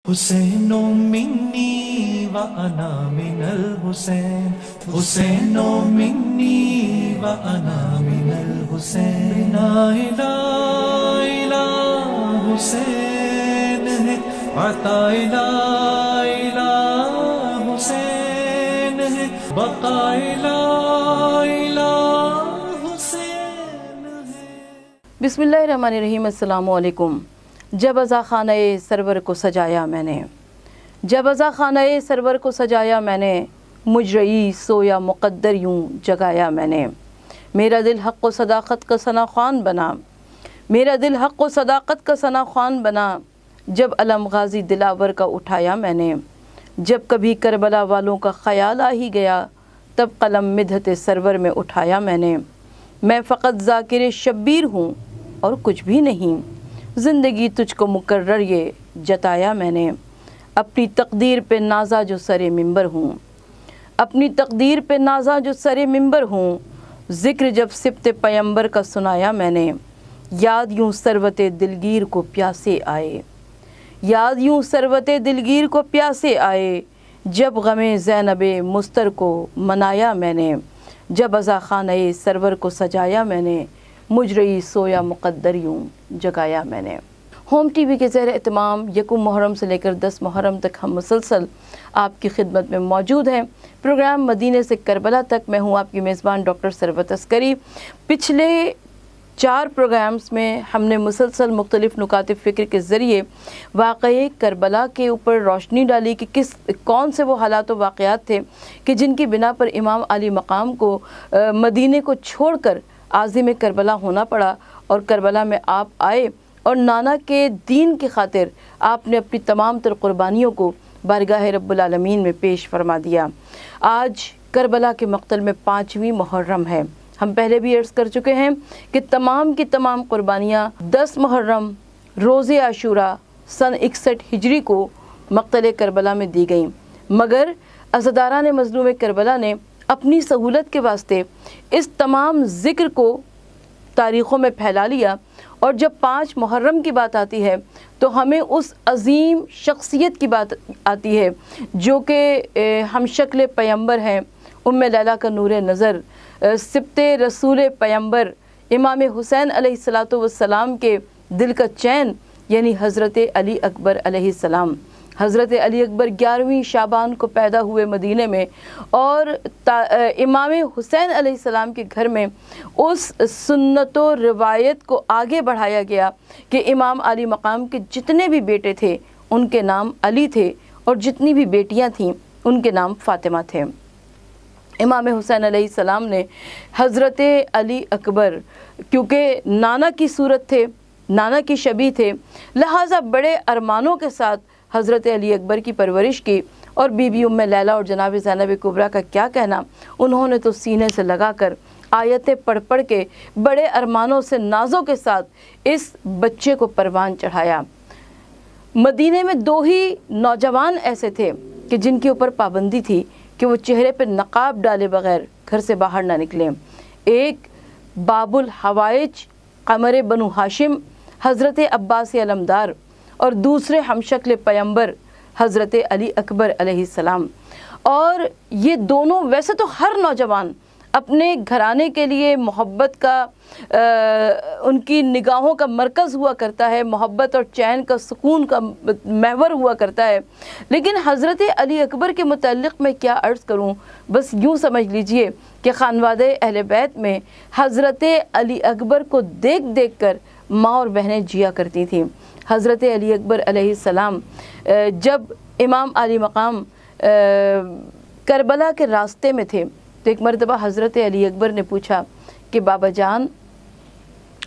حسین منی وأنا من الحسین، حسین منی وأنا من الحسین، لا الہ الا حسین ہے، عطا الہ الا حسین ہے، بقا الہ الا حسین ہے۔ بسم اللہ الرحمن الرحیم۔ السلام علیکم۔ جب ازاں خانہ سرور کو سجایا میں نے، جب ازاں خانہ سرور کو سجایا میں نے، مجھ رئیس سویا مقدر یوں جگایا میں نے، میرا دل حق و صداقت کا ثنا خوان بنا، میرا دل حق و صداقت کا ثنا خوان بنا، جب علم غازی دلاور کا اٹھایا میں نے، جب کبھی کربلا والوں کا خیال آ ہی گیا، تب قلم مدحت سرور میں اٹھایا میں نے۔ میں فقط ذاکر شبیر ہوں اور کچھ بھی نہیں، زندگی تجھ کو مقرر یہ جتایا میں نے، اپنی تقدیر پہ نازا جو سر منبر ہوں، اپنی تقدیر پہ نازا جو سر منبر ہوں، ذکر جب سبت پیمبر کا سنایا میں نے، یاد یوں سروت دلگیر کو پیاسے آئے، یاد یوں سروت دلگیر کو پیاسے آئے، جب غم زینب مستر کو منایا میں نے، جب ازاں خانہ سرور کو سجایا میں نے، مجھ رئیس سویا مقدر یوں جگایا میں نے۔ ہوم ٹی وی کے زیر اہتمام یکم محرم سے لے کر 10 محرم تک ہم مسلسل آپ کی خدمت میں موجود ہیں۔ پروگرام مدینے سے کربلا تک، میں ہوں آپ کی میزبان ڈاکٹر ثروت عسکری۔ پچھلے 4 پروگرامز میں ہم نے مسلسل مختلف نکات فکر کے ذریعے واقعے کربلا کے اوپر روشنی ڈالی کہ کون سے وہ حالات و واقعات تھے کہ جن کی بنا پر امام علی مقام کو مدینے کو چھوڑ کر عازم کربلا ہونا پڑا، اور کربلا میں آپ آئے اور نانا کے دین کی خاطر آپ نے اپنی تمام تر قربانیوں کو بارگاہ رب العالمین میں پیش فرما دیا۔ آج کربلا کے مقتل میں 5ویں محرم ہے۔ ہم پہلے بھی عرض کر چکے ہیں کہ تمام کی تمام قربانیاں 10 محرم روز عاشورہ سن 61 ہجری کو مقتل کربلا میں دی گئیں، مگر عزاداران مظلوم کربلا نے اپنی سہولت کے واسطے اس تمام ذکر کو تاریخوں میں پھیلا لیا، اور جب 5 محرم کی بات آتی ہے تو ہمیں اس عظیم شخصیت کی بات آتی ہے جو کہ ہم شکل پیمبر ہیں، ام لیلہ کا نور نظر، سبت رسول پیمبر، امام حسین علیہ السلام کے دل کا چین، یعنی حضرت علی اکبر علیہ السلام۔ حضرت علی اکبر 11ویں شعبان کو پیدا ہوئے مدینے میں، اور امام حسین علیہ السلام کے گھر میں اس سنت و روایت کو آگے بڑھایا گیا کہ امام علی مقام کے جتنے بھی بیٹے تھے ان کے نام علی تھے، اور جتنی بھی بیٹیاں تھیں ان کے نام فاطمہ تھے۔ امام حسین علیہ السلام نے حضرت علی اکبر، کیونکہ نانا کی صورت تھے، نانا کی شبیہ تھے، لہٰذا بڑے ارمانوں کے ساتھ حضرت علی اکبر کی پرورش کی، اور بی بی ام لیلہ اور جناب زینب کبریٰ کا کیا کہنا، انہوں نے تو سینے سے لگا کر آیتیں پڑھ پڑھ کے بڑے ارمانوں سے نازوں کے ساتھ اس بچے کو پروان چڑھایا۔ مدینے میں 2 ہی نوجوان ایسے تھے کہ جن کے اوپر پابندی تھی کہ وہ چہرے پہ نقاب ڈالے بغیر گھر سے باہر نہ نکلیں۔ ایک باب الحوائج قمر بنو ہاشم حضرت عباس علمدار، اور دوسرے ہم شکل پیمبر حضرت علی اکبر علیہ السلام۔ اور یہ دونوں، ویسے تو ہر نوجوان اپنے گھرانے کے لیے محبت کا ان کی نگاہوں کا مرکز ہوا کرتا ہے، محبت اور چین کا، سکون کا محور ہوا کرتا ہے، لیکن حضرت علی اکبر کے متعلق میں کیا عرض کروں، بس یوں سمجھ لیجئے کہ خانوادہ اہل بیت میں حضرت علی اکبر کو دیکھ دیکھ کر ماں اور بہنیں جیا کرتی تھیں۔ حضرت علی اکبر علیہ السلام جب امام علی مقام کربلا کے راستے میں تھے تو ایک مرتبہ حضرت علی اکبر نے پوچھا کہ بابا جان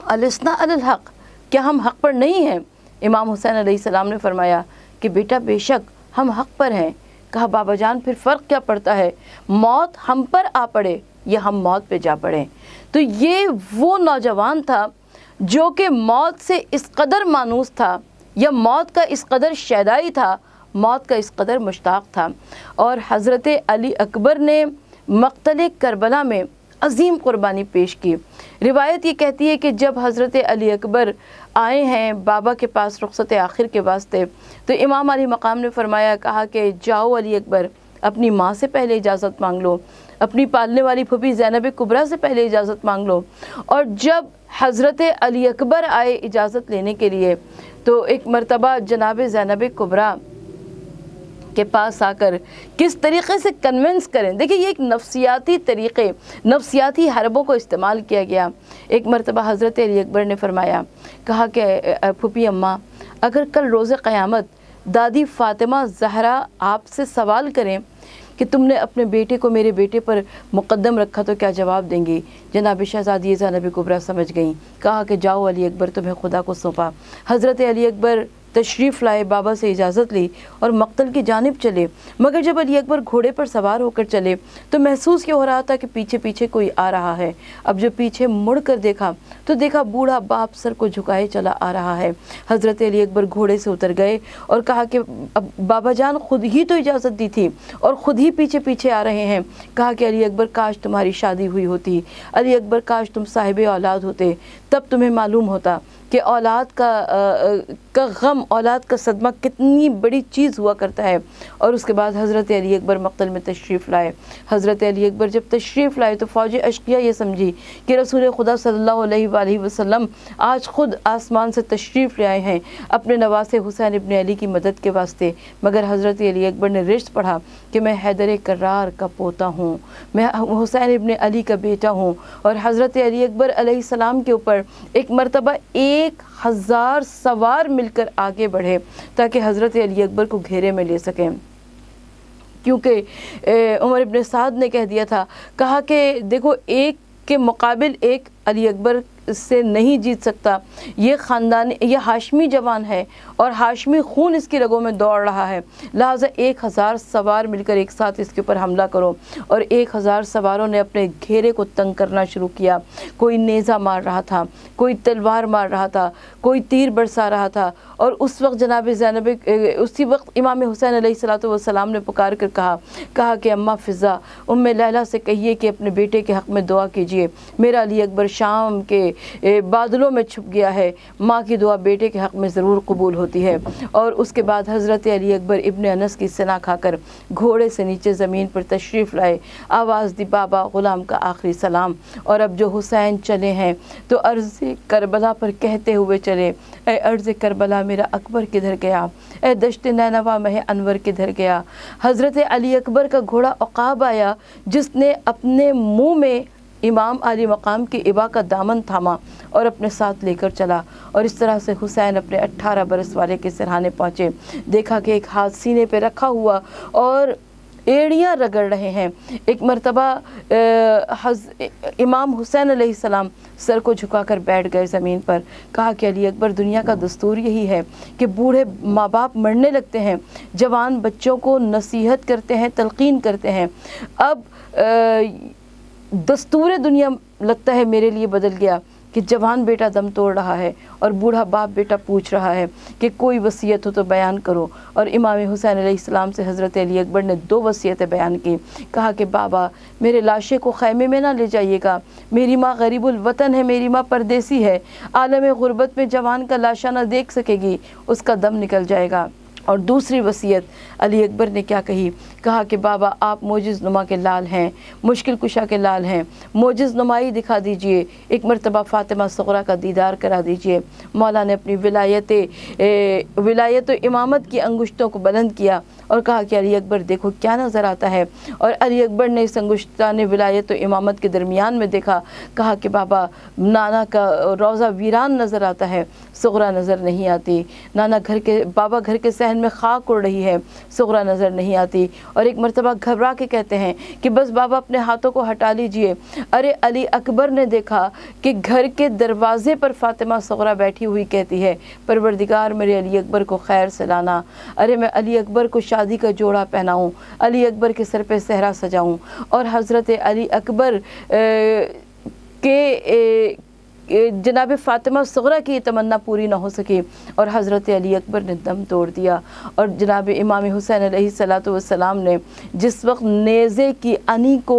السنا علی الحق، کیا ہم حق پر نہیں ہیں؟ امام حسین علیہ السلام نے فرمایا کہ بیٹا بے شک ہم حق پر ہیں۔ کہا بابا جان پھر فرق کیا پڑتا ہے، موت ہم پر آ پڑے یا ہم موت پہ جا پڑیں؟ تو یہ وہ نوجوان تھا جو کہ موت سے اس قدر مانوس تھا، یا موت کا اس قدر شیدائی تھا، موت کا اس قدر مشتاق تھا۔ اور حضرت علی اکبر نے مقتل کربلا میں عظیم قربانی پیش کی۔ روایت یہ کہتی ہے کہ جب حضرت علی اکبر आए हैं बाबा के पास रुखसत आखिर के वास्ते, तो इमाम अली मकाम ने फरमाया, कहा कि जाओ अली अकबर, अपनी माँ से पहले इजाज़त मांग लो, अपनी पालने वाली फूफी ज़ैनब कुबरा से पहले इजाज़त मांग लो। और जब हज़रत अली अकबर आए इजाज़त लेने के लिए, तो एक मरतबा जनाब ज़ैनब कुबरा के पास आकर किस तरीक़े से कन्विंस करें। देखिए, ये एक नफ्सियाती तरीक़े, नफ्सियाती हरबों को इस्तेमाल किया गया। एक मरतबा हज़रत अली अकबर ने फरमाया, कहा कि फूफी अम्मा, अगर कल रोज़ क़यामत दादी फ़ातिमा ज़हरा आपसे सवाल करें कि तुमने अपने बेटे को मेरे बेटे पर मुक़द्दम रखा, तो क्या जवाब देंगी? जनाब शहज़ादी ज़ैनब कुबरा समझ गईं। कहा कि जाओ अली अकबर, तुम्हें खुदा को सौंपा। हज़रत अली अकबर तशरीफ़ लाए, बाबा से इजाज़त ली और मक्तल की जानिब चले। मगर जब अली अकबर घोड़े पर सवार होकर चले तो महसूस ये हो रहा था कि पीछे पीछे कोई आ रहा है। अब जब पीछे मुड़ कर देखा तो देखा बूढ़ा बाप सर को झुकाए चला आ रहा है। हज़रत अली अकबर घोड़े से उतर गए और कहा कि अब बाबा जान खुद ही तो इजाज़त दी थी और ख़ुद ही पीछे पीछे आ रहे हैं। कहा कि अली अकबर, काश तुम्हारी शादी हुई होती, अली अकबर काश तुम साहिब औलाद होते, तब तुम्हें मालूम होता कि औलाद का गम, औलाद का सदमा कितनी बड़ी चीज़ हुआ करता है। और उसके बाद हज़रत अली अकबर मक्तल में तशरीफ़ लाए। हज़रत अली अकबर जब तशरीफ़ लाए तो फ़ौज अशकिया ये समझी कि रसूल खुदा सल्लल्लाहु अलैहि वसल्लम आज ख़ुद आसमान से तशरीफ़ ले आए हैं अपने नवासे हुसैन इब्न अली की मदद के वास्ते। मगर हज़रत अली अकबर ने रिश्त पढ़ा कि मैं हैदर करार का पोता हूँ, मैं हुसैन इब्न अली का बेटा हूँ। और हज़रत अली अकबर अलैहिस्सलाम के ऊपर एक मरतबा 1000 सवार मिलकर आगे बढ़े ताकि हज़रत अली अकबर को घेरे में ले सकें, क्योंकि उमर इब्न साद ने कह दिया था, कहा कि देखो, एक के मुकाबिल एक अली अकबर से नहीं जीत सकता। ये ख़ानदान, ये हाशमी जवान है और हाशमी खून इसकी रगों में दौड़ रहा है, लिहाजा 1000 सवार मिलकर एक साथ इसके ऊपर हमला करो। और 1000 सवारों ने अपने घेरे को तंग करना शुरू किया। कोई नेज़ा मार रहा था, कोई तलवार मार रहा था, कोई तीर बरसा रहा था। और उस वक्त जनाब ज़ैनब, उसी वक्त इमाम हुसैन अलैहिस्सलातु वस्सलाम ने पुकार कर कहा कि अम्मा फ़िज़ा, उम्मे लैला से कहिए कि अपने बेटे के हक़ में दुआ कीजिए। मेरा अली अकबर शाम के बादलों में छुप गया है, माँ की दुआ बेटे के हक़ में ज़रूर कबूल होती है। और उसके बाद हज़रत अली अकबर इब्न अनस की सना खाकर घोड़े से नीचे ज़मीन पर तशरीफ़ लाए। आवाज़ दी, बाबा ग़ुलाम का आखिरी सलाम। और अब जो हुसैन चले हैं तो अर्ज़ करबला पर कहते हुए चले, ए अर्ज़ करबला मेरा अकबर किधर गया, ए दश्त नैनवा मह अनवर किधर गया। हज़रत अली अकबर का घोड़ा उक़ाब आया, जिसने अपने मुँह में इमाम अली मकाम की इबा का दामन थामा और अपने साथ लेकर चला। और इस तरह से हुसैन अपने 18 बरस वाले के सिरहाने पहुँचे। देखा कि एक हाथ सीने पे रखा हुआ और एड़ियाँ रगड़ रहे हैं। एक मरतबा इमाम हुसैन अलैहिस्सलाम सर को झुकाकर बैठ गए ज़मीन पर। कहा कि अली अकबर, दुनिया का दस्तूर यही है कि बूढ़े माँ बाप मरने लगते हैं, जवान बच्चों को नसीहत करते हैं, तलकीन करते हैं। अब दस्तूर दुनिया लगता है मेरे लिए बदल गया कि जवान बेटा दम तोड़ रहा है और बूढ़ा बाप बेटा पूछ रहा है कि कोई वसीयत हो तो बयान करो। और इमाम हुसैन अलैहिस्सलाम से हज़रत अली अकबर ने 2 वसीयतें बयान की। कहा कि बाबा, मेरे लाशे को खैमे में ना ले जाइएगा, मेरी माँ गरीबुल वतन है, मेरी माँ परदेसी है, आलम गुरबत में जवान का लाशा ना देख सकेगी, उसका दम निकल जाएगा। और दूसरी वसीयत अली अकबर ने क्या कही? कहा कि बाबा, आप मोजिज़ नुमा के लाल हैं, मुश्किल कुशा के लाल हैं, मोजिज़ नुमाई दिखा दीजिए, एक मरतबा फ़ातिमा सुग़रा का दीदार करा दीजिए। मौला ने अपनी विलायत इमामत की अंगुश्तों को बुलंद किया और कहा कि अली अकबर देखो क्या नज़र आता है। और अली अकबर ने इस अंगुश्तान विलायत इमामत के दरमियान में देखा। कहा कि बाबा, नाना का रोज़ा वीरान नज़र आता है, सुग़रा नज़र नहीं आती। बाबा घर के सहन में खाक उड़ रही है, सुग़रा नज़र नहीं आती। और एक मरतबा घबरा के कहते हैं कि बस बाबा अपने हाथों को हटा लीजिए। अरे अली अकबर ने देखा कि घर के दरवाज़े पर फ़ातिमा सुग़रा बैठी हुई कहती है, परवरदिगार मेरे अली अकबर को खैर से लाना। अरे मैं अली अकबर को शादी का जोड़ा पहनाऊँ, अली अकबर के सर पे सहरा सजाऊँ और हज़रत अली अकबर जनाब फ़ातिमा सुगरा की तमन्ना पूरी ना हो सकी और हज़रत अली अकबर ने दम तोड़ दिया। और जनाब इमाम हुसैन अलैहिस्सलातु वस्सलाम ने जिस वक्त नेज़े की अनी को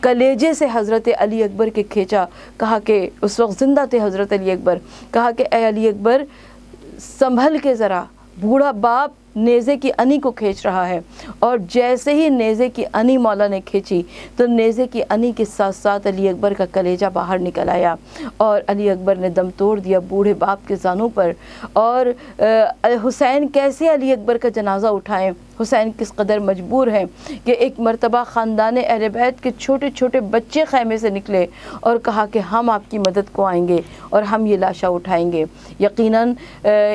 कलेजे से हज़रत अली अकबर के खींचा, कहा कि उस वक्त ज़िंदा थे हज़रत अली अकबर, कहा कि ए अली अकबर संभल के ज़रा, बूढ़ा बाप नेज़े की अनी को खींच रहा है। और जैसे ही नेज़े की अनी मौला ने खींची तो नेज़े की अनी के साथ साथ अली अकबर का कलेजा बाहर निकल आया और अली अकबर ने दम तोड़ दिया बूढ़े बाप के जानों पर। और हुसैन कैसे अली अकबर का जनाजा उठाएं, हुसैन किस कदर मजबूर हैं कि एक मरतबा ख़ानदान अहले बैत के छोटे छोटे बच्चे खैमे से निकले और कहा कि हम आपकी मदद को आएंगे और हम ये लाशा उठाएंगे। यकीनन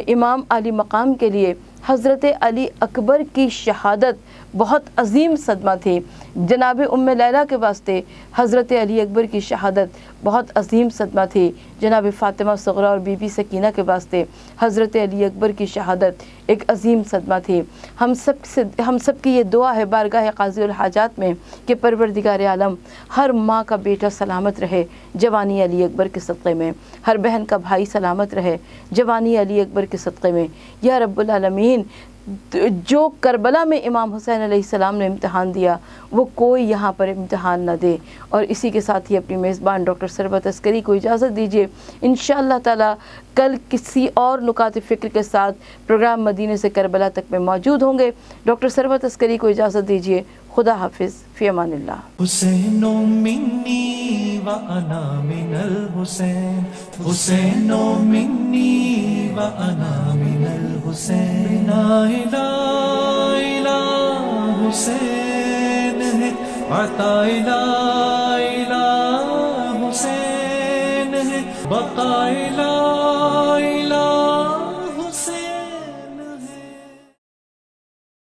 इमाम अली मकाम के लिए हज़रत अली अकबर की शहादत बहुत अजीम सदमा थी। जनाब उम्मे लैला के वास्ते हज़रत अली अकबर की शहादत बहुत अजीम सदमा थी। जनाब फ़ातिमा सुगरा और बीबी सकीना के वास्ते हज़रत अली अकबर की शहादत एक अजीम सदमा थी। हम सब की ये दुआ है बारगाह क़ाज़ी हाजात में कि परवरदिगार आलम हर माँ का बेटा सलामत रहे जवानी अली अकबर के सदक़े में, हर बहन का भाई सलामत रहे जवानी अली अकबर के सदक़े में। या रब्बुल आलमीन, जो करबला में इमाम हुसैन अलैहिस्सलाम ने इम्तिहान दिया वो कोई यहाँ पर इम्तिहान न दे। और इसी के साथ ही अपनी मेज़बान डॉक्टर सरबत अस्करी को इजाज़त दीजिए। इंशाअल्लाह ताला कल किसी और नुकात फ़िक्र के साथ प्रोग्राम मदीने से करबला तक में मौजूद होंगे। डॉक्टर सरबत अस्करी को इजाज़त दीजिए। खुदा हाफिज़, फ़ी अमानिल्लाह। हुसैनो मिन्नी व अना मिनल हुसैन, हुसैनो मिन्नी व अना मिनल हुसैन। ला इलाहा इल्ला हुसैन है, अता इलाहा इल्ला हुसैन है, बका इल्ला